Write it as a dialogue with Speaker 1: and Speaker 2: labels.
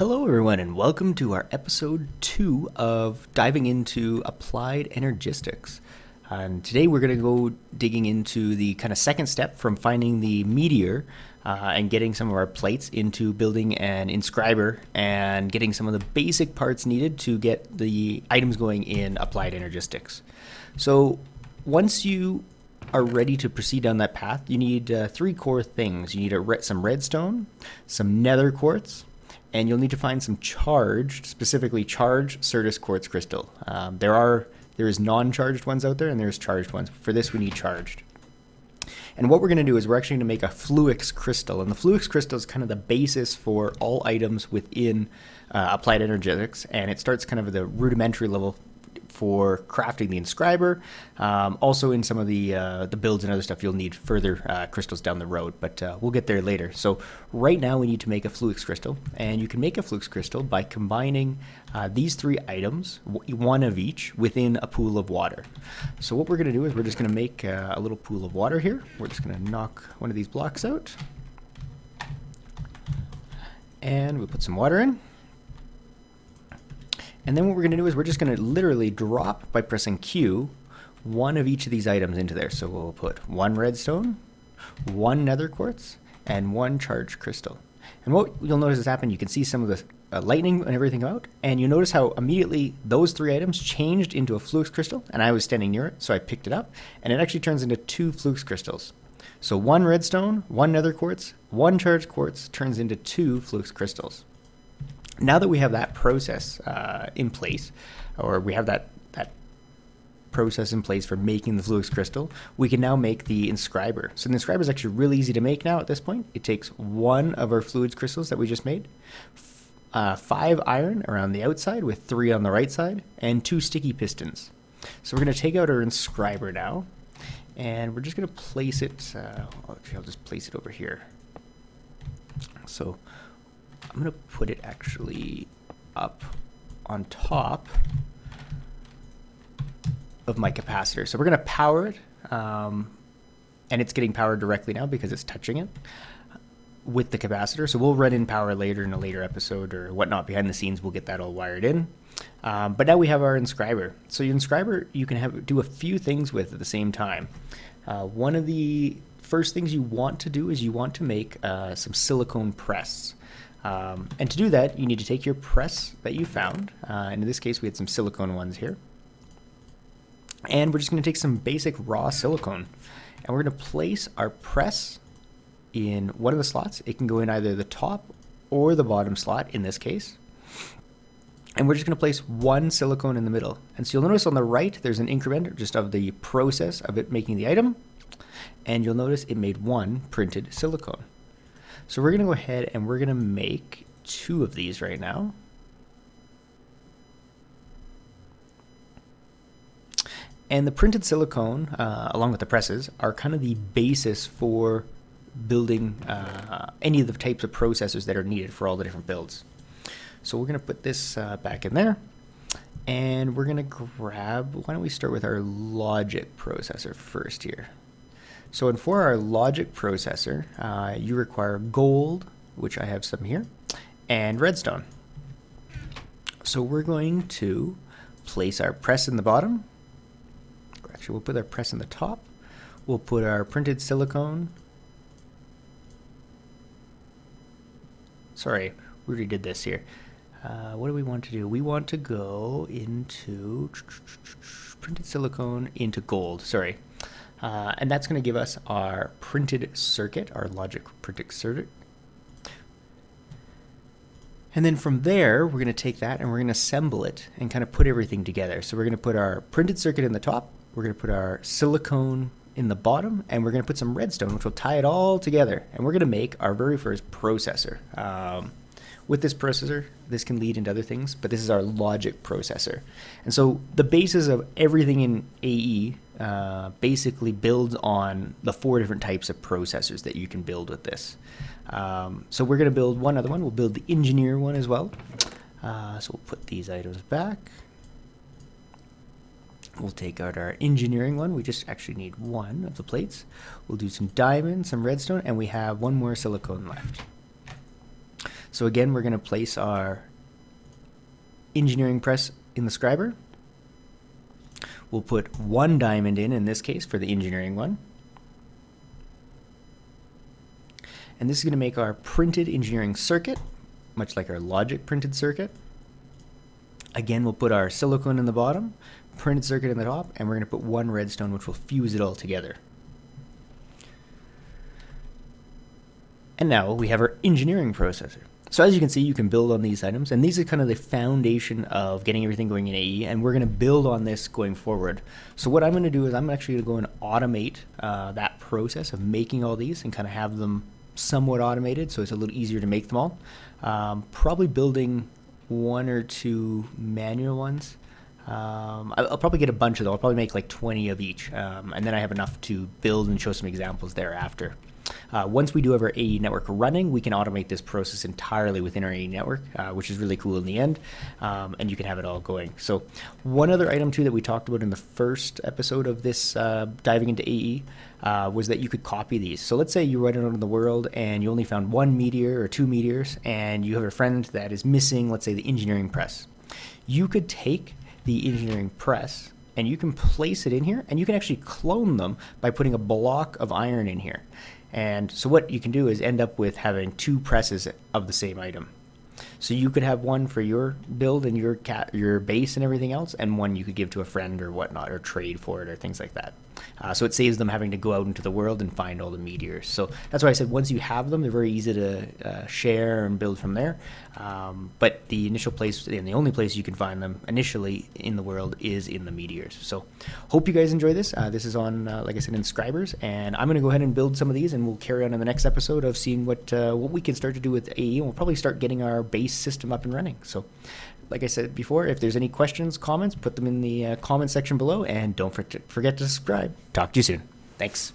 Speaker 1: Hello everyone and welcome to our episode 2 of diving into applied energistics. And today we're going to go digging into the kind of second step from finding the meteor and getting some of our plates into building an inscriber and getting some of the basic parts needed to get the items going in applied energistics. So once you are ready to proceed down that path, you need 3 core things. You need some redstone, some nether quartz, and you'll need to find some charged, specifically charged Certus quartz crystal. There is non-charged ones out there, and there's charged ones. For this, we need charged. And what we're going to do is we're actually going to make a Fluix crystal, and the Fluix crystal is kind of the basis for all items within applied energetics, and it starts kind of at the rudimentary level for crafting the inscriber. Also in some of the builds and other stuff, you'll need further crystals down the road, but we'll get there later. So right now we need to make a Fluix crystal, and you can make a Fluix crystal by combining these 3 items, one of each, within a pool of water. So what we're going to do is we're just going to make a little pool of water here. We're just going to knock one of these blocks out, and we'll put some water in. And then what we're going to do is we're just going to literally drop, by pressing Q, one of each of these items into there. So we'll put 1 redstone, 1 nether quartz, and 1 charged crystal. And what you'll notice has happened, you can see some of the lightning and everything out, and you notice how immediately those 3 items changed into a Fluix crystal, and I was standing near it, so I picked it up, and it actually turns into 2 Fluix crystals. So 1 redstone, 1 nether quartz, 1 charged quartz turns into 2 Fluix crystals. Now that we have that process in place, or we have that process in place for making the Fluix crystal, we can now make the inscriber. So the inscriber is actually really easy to make now at this point. It takes 1 of our fluid crystals that we just made, 5 iron around the outside with 3 on the right side, and 2 sticky pistons. So we're going to take out our inscriber now, and we're just going to place it, actually I'll just place it over here. So I'm going to put it actually up on top of my capacitor. So we're going to power it, and it's getting powered directly now because it's touching it with the capacitor. So we'll run in power later in a later episode or whatnot behind the scenes. We'll get that all wired in. But now we have our inscriber. So your inscriber you can do a few things with at the same time. One of the first things you want to do is you want to make some silicone press. And to do that, you need to take your press that you found. And in this case, we had some silicone ones here. And we're just going to take some basic raw silicone. And we're going to place our press in one of the slots. It can go in either the top or the bottom slot in this case. And we're just going to place 1 silicone in the middle. And so you'll notice on the right, there's an increment just of the process of it making the item. And you'll notice it made 1 printed silicone. So we're going to go ahead and we're going to make 2 of these right now. And the printed silicone, along with the presses, are kind of the basis for building any of the types of processors that are needed for all the different builds. So we're going to put this back in there. And we're going to grab, why don't we start with our logic processor first here. So for our logic processor, you require gold, which I have some here, and redstone. So we're going to place our press in the bottom. Actually, we'll put our press in the top. We'll put our printed silicone. Sorry, we already did this here. What do we want to do? We want to go into printed silicone into gold. Sorry. And that's going to give us our printed circuit, our logic printed circuit. And then from there, we're going to take that and we're going to assemble it and kind of put everything together. So we're going to put our printed circuit in the top, we're going to put our silicone in the bottom, and we're going to put some redstone, which will tie it all together. And we're going to make our very first processor. With this processor, this can lead into other things, but this is our logic processor. And so the basis of everything in AE basically builds on the 4 different types of processors that you can build with this. So we're going to build one other one. We'll build the engineer one as well. So we'll put these items back. We'll take out our engineering one. We just actually need 1 of the plates. We'll do some diamond, some redstone, and we have 1 more silicone left. So again, we're going to place our engineering press in the scriber. We'll put 1 diamond in this case for the engineering one. And this is going to make our printed engineering circuit, much like our logic printed circuit. Again, we'll put our silicone in the bottom, printed circuit in the top, and we're going to put 1 redstone, which will fuse it all together. And now we have our engineering processor. So as you can see, you can build on these items, and these are kind of the foundation of getting everything going in AE, and we're going to build on this going forward. So what I'm going to do is I'm actually going to go and automate that process of making all these and kind of have them somewhat automated, so it's a little easier to make them all. Probably building 1 or 2 manual ones. I'll probably get a bunch of them. I'll probably make like 20 of each, and then I have enough to build and show some examples thereafter. Once we do have our AE network running, we can automate this process entirely within our AE network, which is really cool in the end, and you can have it all going. So one other item too that we talked about in the first episode of this diving into AE was that you could copy these. So let's say you're running out in the world and you only found 1 meteor or 2 meteors, and you have a friend that is missing, let's say, the engineering press. You could take the engineering press and you can place it in here, and you can actually clone them by putting a block of iron in here. And so what you can do is end up with having 2 presses of the same item. So you could have one for your build and your base and everything else, and one you could give to a friend or whatnot, or trade for it or things like that. So it saves them having to go out into the world and find all the meteors. So that's why I said once you have them, they're very easy to share and build from there. But the initial place and the only place you can find them initially in the world is in the meteors. So hope you guys enjoy this. This is on, like I said, Inscribers, and I'm going to go ahead and build some of these, and we'll carry on in the next episode of seeing what we can start to do with AE, and we'll probably start getting our base system up and running. So like I said before, if there's any questions, comments, put them in the comment section below, and don't forget to subscribe. Talk to you soon. Thanks.